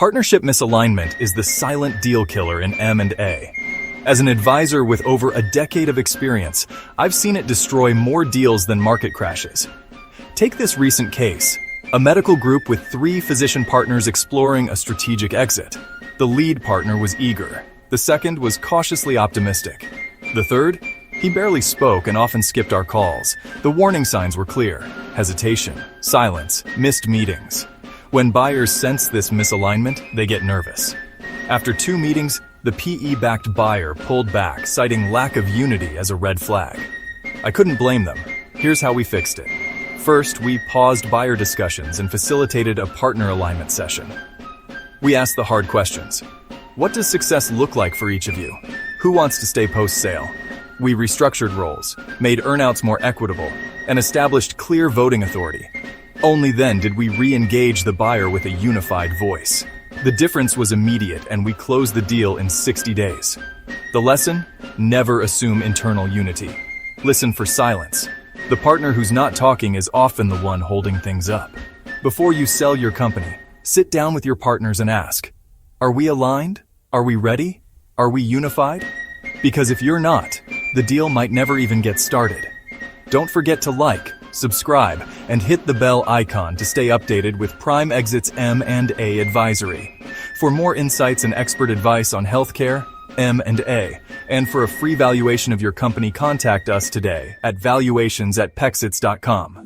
Partnership misalignment is the silent deal killer in M&A. As an advisor with over a decade of experience, I've seen it destroy more deals than market crashes. Take this recent case, a medical group with 3 physician partners exploring a strategic exit. The lead partner was eager. The second was cautiously optimistic. The third? He barely spoke and often skipped our calls. The warning signs were clear: hesitation, silence, missed meetings. When buyers sense this misalignment, they get nervous. After 2 meetings, the PE-backed buyer pulled back, citing lack of unity as a red flag. I couldn't blame them. Here's how we fixed it. First, we paused buyer discussions and facilitated a partner alignment session. We asked the hard questions. What does success look like for each of you? Who wants to stay post-sale? We restructured roles, made earnouts more equitable, and established clear voting authority. Only then did we re-engage the buyer with a unified voice. The difference was immediate, and we closed the deal in 60 days. The lesson? Never assume internal unity. Listen for silence. The partner who's not talking is often the one holding things up. Before you sell your company, sit down with your partners and ask, are we aligned? Are we ready? Are we unified? Because if you're not, the deal might never even get started. Don't forget to like, subscribe, and hit the bell icon to stay updated with Prime Exit's M&A advisory. For more insights and expert advice on healthcare, M&A, and for a free valuation of your company, contact us today at valuations@pexits.com.